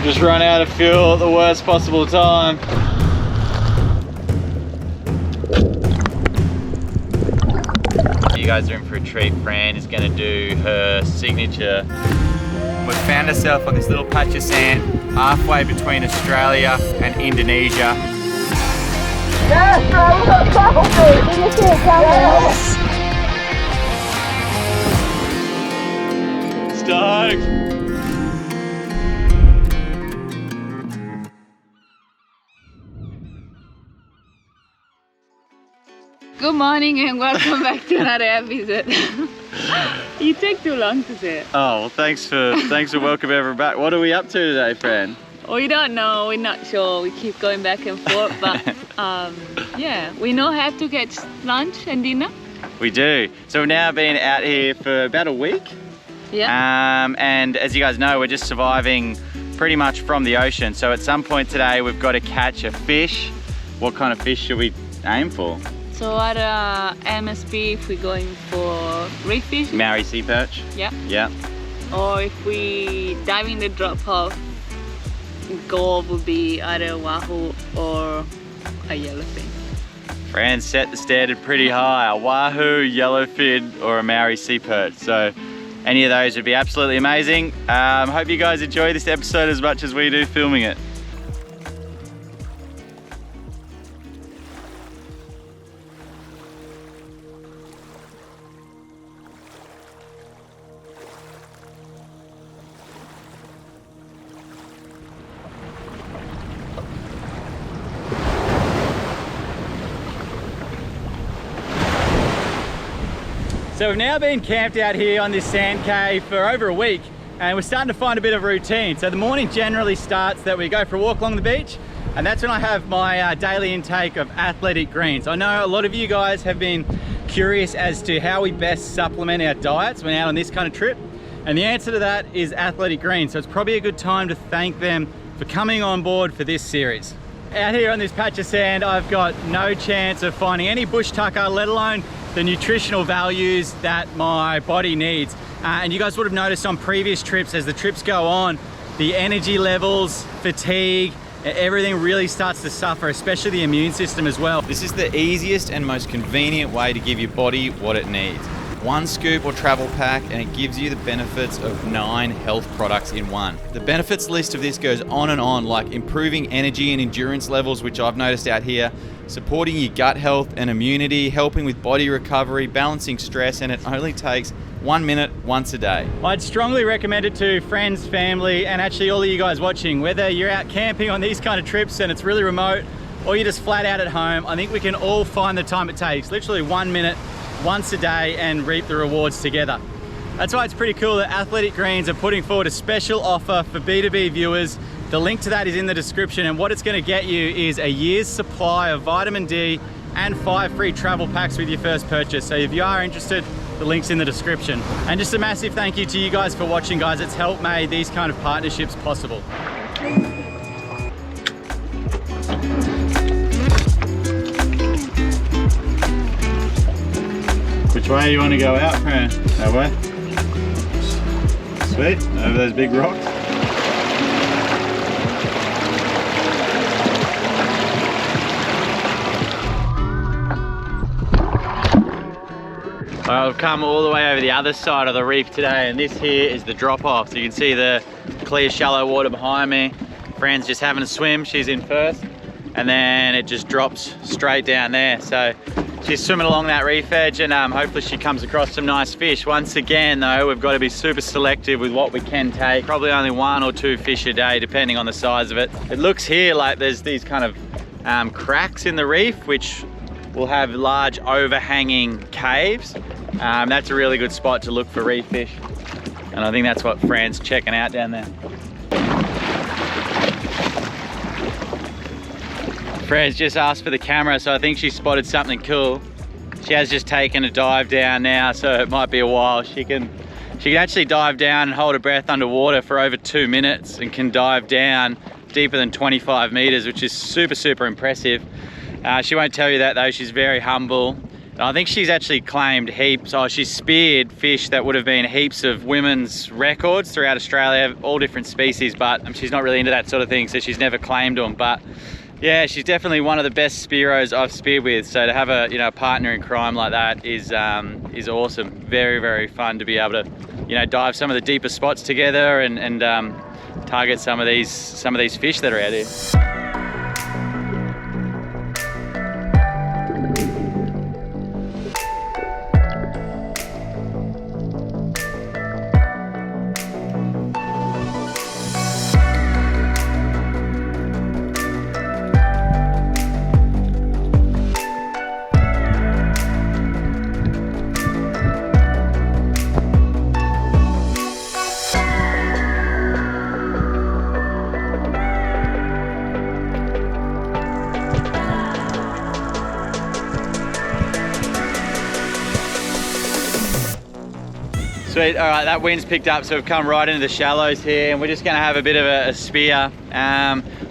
Just run out of fuel at the worst possible time. You guys are in for a treat. Fran is going to do her signature. We found ourselves on this little patch of sand halfway between Australia and Indonesia. Yes, bro, we got tackle food. Did you see it down there? Stoked! Good morning and welcome back to another episode. You take too long to say it. Oh, well, thanks for welcoming everyone back. What are we up to today, Fran? We don't know, we're not sure. We keep going back and forth, but yeah, we know how to get lunch and dinner. We do. So we've now been out here for about a week. Yeah. And as you guys know, we're just surviving pretty much from the ocean. So at some point today, we've got to catch a fish. What kind of fish should we aim for? So at MSP, if we're going for reef fish. Maori sea perch. Yeah. Yeah. Or if we dive in the drop off, goal would be either wahoo or a yellowfin. Fran set the standard pretty high. A wahoo, yellowfin, or a Maori sea perch. So any of those would be absolutely amazing. Hope you guys enjoy this episode as much as we do filming it. So we've now been camped out here on this sand cave for over a week, and we're starting to find a bit of a routine. So the morning generally starts that we go for a walk along the beach, and that's when I have my daily intake of athletic greens. I know a lot of you guys have been curious as to how we best supplement our diets when out on this kind of trip, and the answer to that is athletic greens. So it's probably a good time to thank them for coming on board for this series. Out here on this patch of sand, I've got no chance of finding any bush tucker, let alone the nutritional values that my body needs. And you guys would have noticed on previous trips, as the trips go on, the energy levels, fatigue, everything really starts to suffer, especially the immune system as well. This is the easiest and most convenient way to give your body what it needs. One scoop or travel pack, and it gives you the benefits of 9 health products in one. The benefits list of this goes on and on, like improving energy and endurance levels, which I've noticed out here, supporting your gut health and immunity, helping with body recovery, balancing stress, and it only takes 1 minute once a day. I'd strongly recommend it to friends, family, and actually all of you guys watching, whether you're out camping on these kind of trips and it's really remote, or you're just flat out at home. I think we can all find the time it takes, literally 1 minute, once a day, and reap the rewards together. That's why it's pretty cool that Athletic Greens are putting forward a special offer for B2B viewers. The link to that is in the description, and what it's going to get you is a year's supply of vitamin D and 5 free travel packs with your first purchase. So if you are interested, the link's in the description. And just a massive thank you to you guys for watching, guys. It's helped make these kind of partnerships possible. Which way you want to go out, Fran? That way? Sweet, over those big rocks. I've come all the way over the other side of the reef today, and this here is the drop off. So you can see the clear shallow water behind me. Fran's just having a swim, she's in first, and then it just drops straight down there. So she's swimming along that reef edge, and hopefully she comes across some nice fish. Once again though, we've got to be super selective with what we can take. Probably only 1 or 2 fish a day, depending on the size of it. It looks here like there's these kind of cracks in the reef, which will have large overhanging caves. That's a really good spot to look for reef fish. And I think that's what Fran's checking out down there. Fran's just asked for the camera, so I think she spotted something cool. She has just taken a dive down now, so it might be a while. She can actually dive down and hold her breath underwater for over 2 minutes, and can dive down deeper than 25 meters, which is super, super impressive. She won't tell you that though. She's very humble. I think she's actually claimed heaps. Oh, she's speared fish that would have been heaps of women's records throughout Australia, all different species, but she's not really into that sort of thing, so she's never claimed them. But yeah, she's definitely one of the best spearos I've speared with. So to have a, you know, a partner in crime like that is awesome. Very, very fun to be able to, you know, dive some of the deeper spots together and target some of these fish that are out here. Sweet, all right, that wind's picked up, so we've come right into the shallows here, and we're just gonna have a bit of a spear.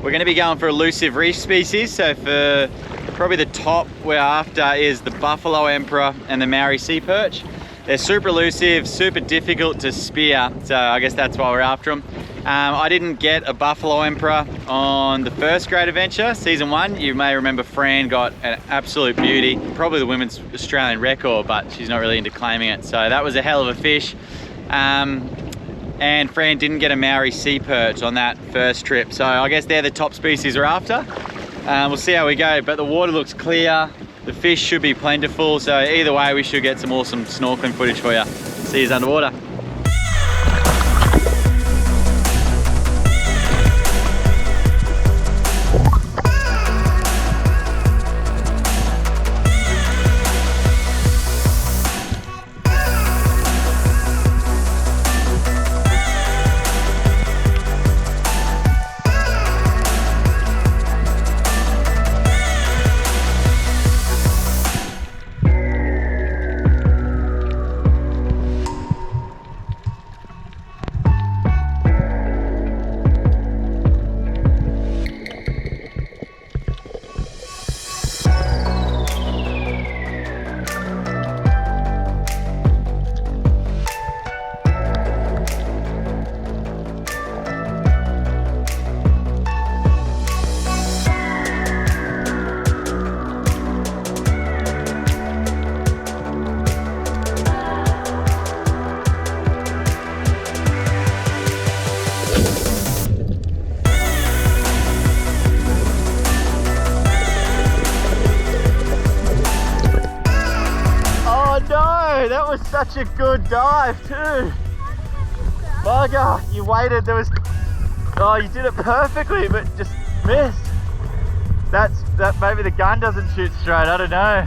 We're gonna be going for elusive reef species, so for probably the top we're after is the buffalo emperor and the Maori sea perch. They're super elusive, super difficult to spear, so I guess that's why we're after them. I didn't get a buffalo emperor on the first great adventure, season 1. You may remember Fran got an absolute beauty, probably the women's Australian record, but she's not really into claiming it. So that was a hell of a fish. And Fran didn't get a Maori sea perch on that first trip. So I guess they're the top species we're after. We'll see how we go, but the water looks clear. The fish should be plentiful. So either way, we should get some awesome snorkeling footage for you. See you underwater. That was such a good dive too. Bugger, you waited, oh, you did it perfectly, but just missed. That maybe the gun doesn't shoot straight, I don't know.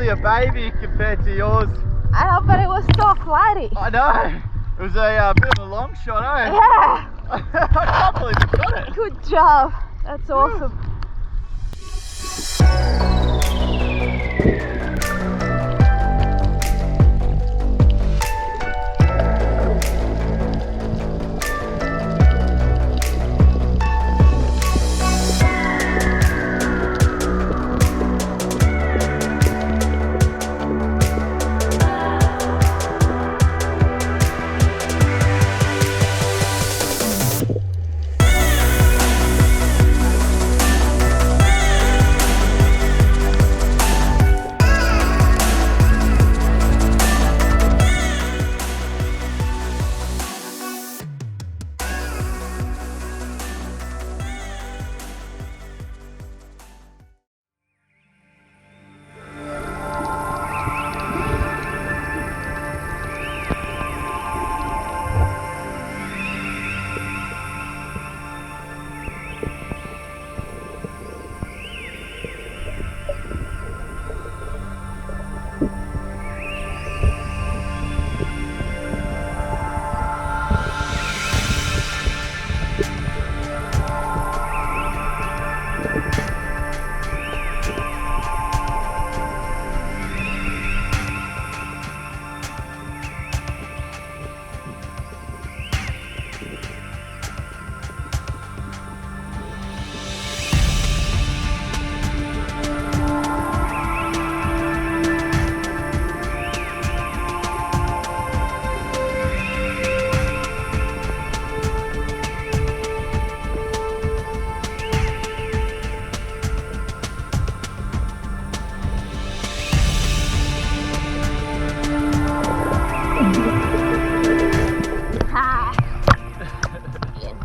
A baby compared to yours. I know, but it was so flighty. I know. It was a bit of a long shot, eh? Yeah. I can't believe you got it. Good job. That's awesome.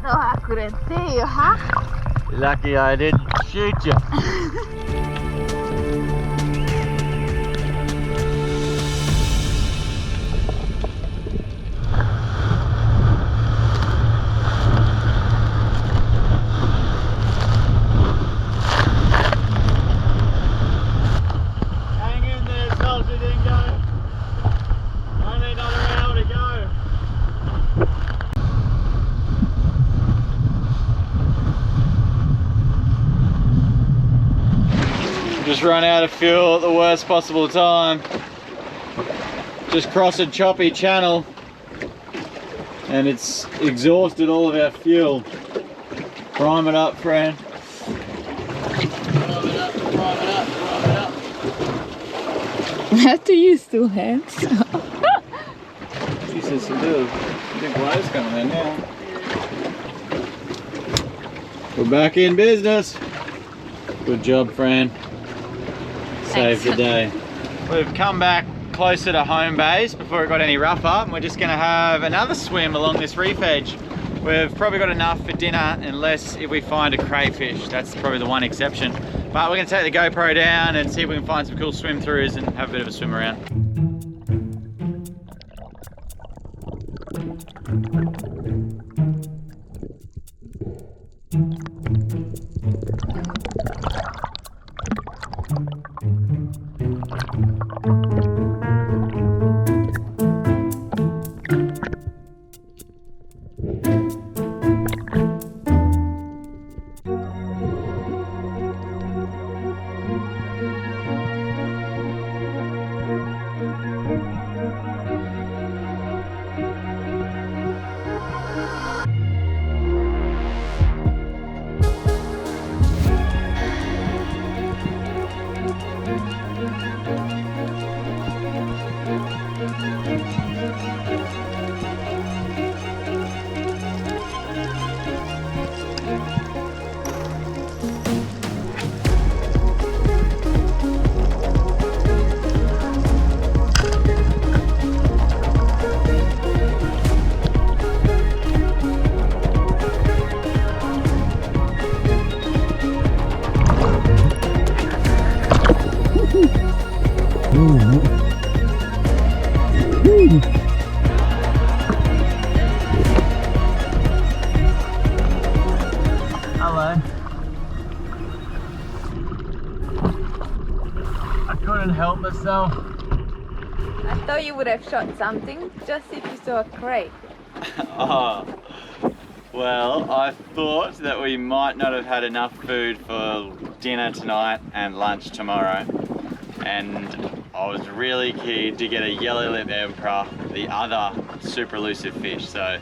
No, I couldn't see you, huh? Lucky I didn't shoot you. Hang in there, salty dingo. Only another hour to go. Just run out of fuel at the worst possible time. Just crossed a choppy channel and it's exhausted all of our fuel. Prime it up, Fran. Prime it up, prime it up, prime it up. I have to use 2 hands. She says some little big waves coming in now. We're back in business. Good job, Fran. Saved the day. We've come back closer to home base before it got any rougher, and we're just going to have another swim along this reef edge. We've probably got enough for dinner, unless if we find a crayfish. That's probably the one exception. But we're going to take the GoPro down and see if we can find some cool swim throughs and have a bit of a swim around. Hello. I couldn't help myself. I thought you would have shot something just if you saw a crate. Oh, well, I thought that we might not have had enough food for dinner tonight and lunch tomorrow, and I was really keen to get a yellow lip emperor, the other super elusive fish. So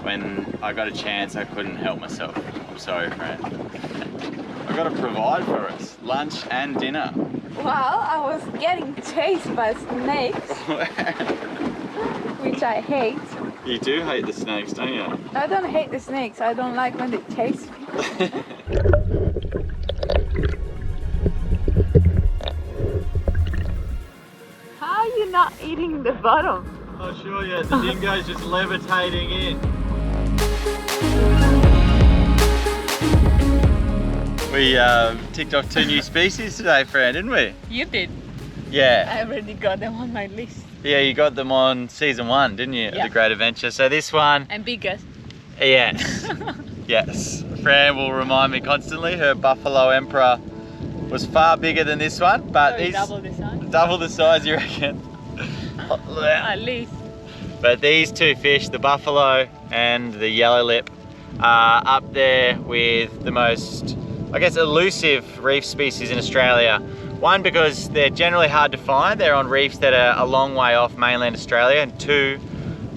when I got a chance, I couldn't help myself. I'm sorry, Fran. I've got to provide for us lunch and dinner. Well, I was getting chased by snakes, which I hate. You do hate the snakes, don't you? I don't hate the snakes. I don't like when they chase me. How are you not eating the bottom? I'll show you. The dingo's just levitating in. We ticked off 2 new species today, Fran, didn't we? You did. Yeah. I already got them on my list. Yeah, you got them on season 1, didn't you? Of Yeah. The Great Adventure. So this one, And biggest. yes, yes. Fran will remind me constantly. Her buffalo emperor was far bigger than this one, but So he's double the size. double the size, you reckon? At least. But these 2 fish, the buffalo and the yellow lip, are up there with the most, I guess, elusive reef species in Australia. One, because they're generally hard to find. They're on reefs that are a long way off mainland Australia. And 2,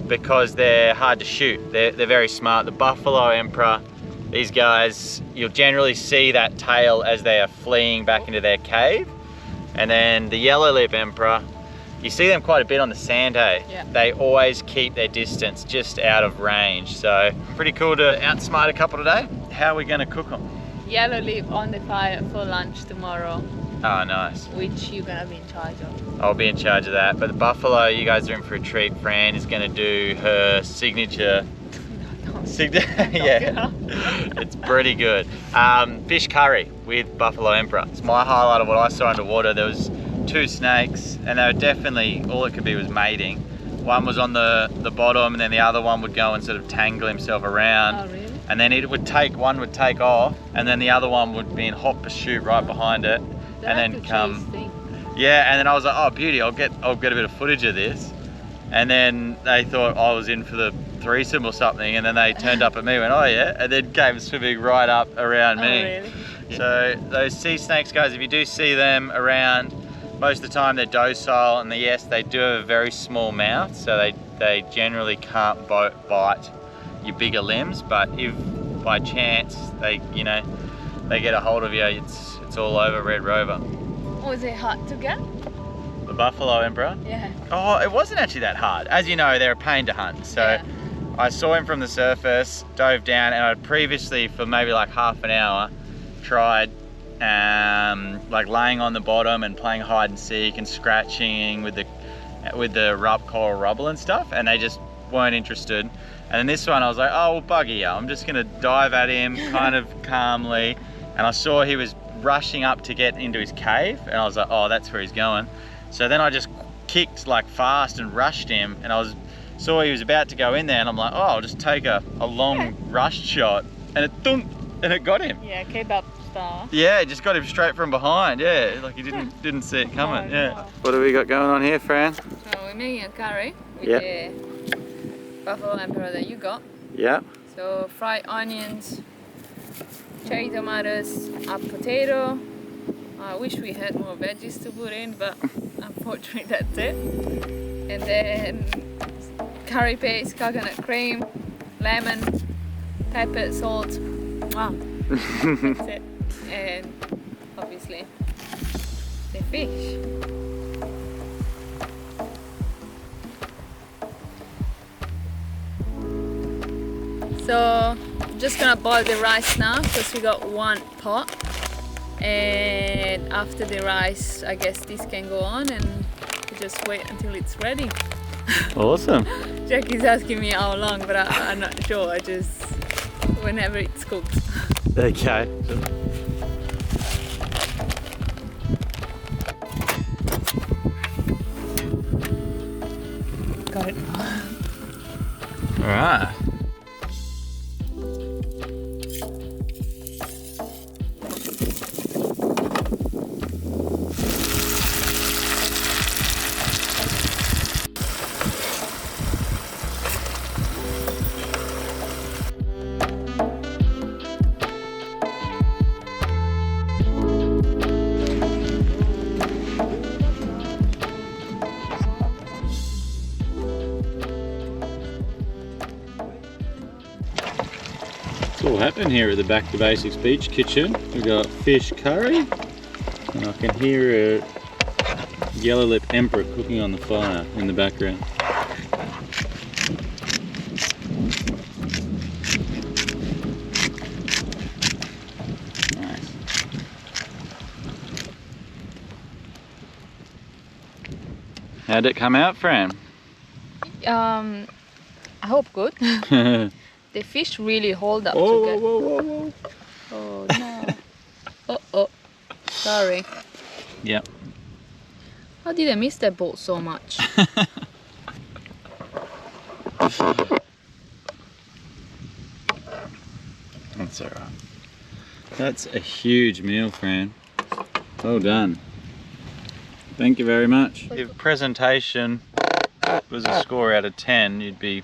because they're hard to shoot. They're very smart. The buffalo emperor, these guys, you'll generally see that tail as they are fleeing back into their cave. And then the yellow lip emperor, you see them quite a bit on the sand, hey? Yeah. They always keep their distance just out of range. So pretty cool to outsmart a couple today. How are we gonna cook them? Yellow lip on the fire for lunch tomorrow, Oh, nice. which you're gonna be in charge of. I'll be in charge of that. But the buffalo, you guys are in for a treat. Fran is gonna do her signature Yeah, it's pretty good. Fish curry with buffalo emperor. It's my highlight of what I saw underwater. There was 2 snakes, and they were definitely, all it could be was mating. One was on the bottom, and then the other one would go and sort of tangle himself around. Oh, really? And then one would take off, and then the other one would be in hot pursuit right behind it, and then come. Yeah, and then I was like, oh beauty, I'll get a bit of footage of this. And then they thought I was in for the threesome or something, and then they turned up at me and went, oh yeah, and then came swimming right up around me. Really? So those sea snakes, guys, if you do see them around, most of the time they're docile, and yes, they do have a very small mouth, so they generally can't bite your bigger limbs, but if by chance they get a hold of you, it's all over, Red Rover. Was it hard to get? The buffalo emperor? Yeah. Oh, it wasn't actually that hard. As you know, they're a pain to hunt. So yeah. I saw him from the surface, dove down, and I'd previously, for maybe like half an hour, tried like laying on the bottom and playing hide and seek and scratching with the coral rubble and stuff, and they just weren't interested. And then this one I was like, oh, well, bugger you. I'm just gonna dive at him kind of calmly, and I saw he was rushing up to get into his cave, and I was like, oh, that's where he's going. So then I just kicked like fast and rushed him, and saw he was about to go in there, and I'm like, oh, I'll just take a long rush shot, and it got him. Yeah, kebab style. Yeah, it just got him straight from behind. Yeah, like he didn't see it coming. No, yeah. no. What do we got going on here, Fran? So we're making a curry with Yep. the buffalo emperor that you got. Yeah. So fried onions, cherry tomatoes, a potato. I wish we had more veggies to put in, but unfortunately that's it. And then curry paste, coconut cream, lemon, pepper, salt. Wow, that's it. And obviously the fish. So I'm just gonna boil the rice now because we got 1 pot. And after the rice, I guess this can go on, and we just wait until it's ready. Awesome. Jackie's asking me how long, but I'm not sure. I just, whenever it's cooked. Okay. Got it. All right. It's all happening here at the Back to Basics Beach Kitchen. We've got fish curry, and I can hear a yellow lip emperor cooking on the fire in the background. Nice. How'd it come out, Fran? I hope good. The fish really hold up Whoa, together. whoa, whoa, whoa, Oh no. Oh. Sorry. Yep. How did I miss that boat so much? That's alright. That's a huge meal, Fran. Well done. Thank you very much. If presentation was a score out of 10, you'd be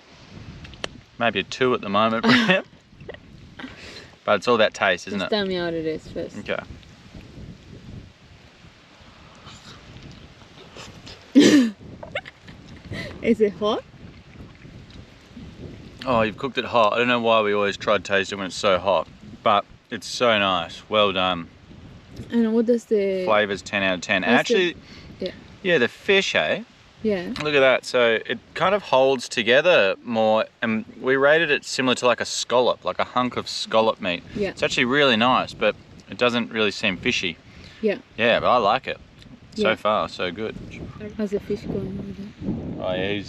maybe a 2 at the moment. But it's all about taste, isn't Just it? tell me how it is first. Okay. Is it hot? Oh, you've cooked it hot. I don't know why we always try to taste it when it's so hot, but it's so nice. Well done. And what does the... Flavors 10 out of 10. What's Actually, yeah, the fish, eh? Yeah. Look at that. So it kind of holds together more, and we rated it similar to like a scallop, like a hunk of scallop meat. Yeah. It's actually really nice, but it doesn't really seem fishy. Yeah. Yeah, but I like it. So Yeah. far, so good. How's the fish going over there? Oh yeah,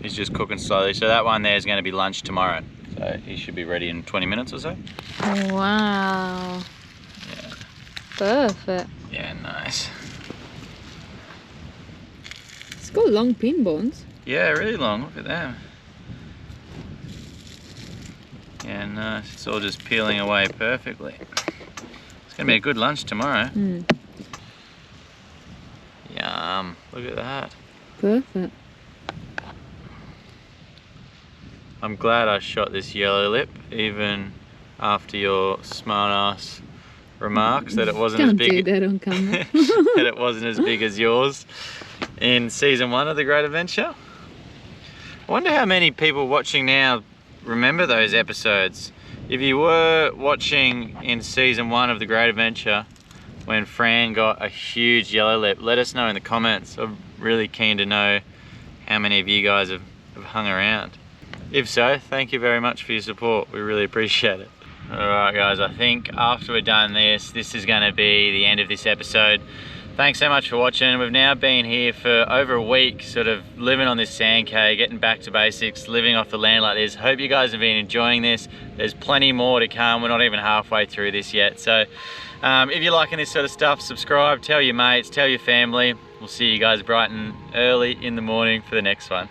he's just cooking slowly. So that one there is going to be lunch tomorrow. So So he should be ready in 20 minutes or so. Wow. Yeah. Perfect. Yeah, nice. It's got long pin bones. Yeah, really long. Look at them. Yeah, nice. It's all just peeling away perfectly. It's gonna be a good lunch tomorrow. Yum. Look at that. Perfect. I'm glad I shot this yellow lip, even after your smart-ass remarks that it wasn't as big. Don't do that on camera. That it wasn't as big as yours in season 1 of The Great Adventure. I wonder how many people watching now remember those episodes. If you were watching in season 1 of The Great Adventure when Fran got a huge yellow lip, let us know in the comments. I'm really keen to know how many of you guys have hung around. If so, thank you very much for your support. We really appreciate it. Alright guys, I think after we're done this is going to be the end of this episode. Thanks so much for watching. We've now been here for over a week, sort of living on this sand cay, getting back to basics, living off the land like this. Hope you guys have been enjoying this. There's plenty more to come. We're not even halfway through this yet. So if you're liking this sort of stuff, subscribe, tell your mates, tell your family. We'll see you guys bright and early in the morning for the next one.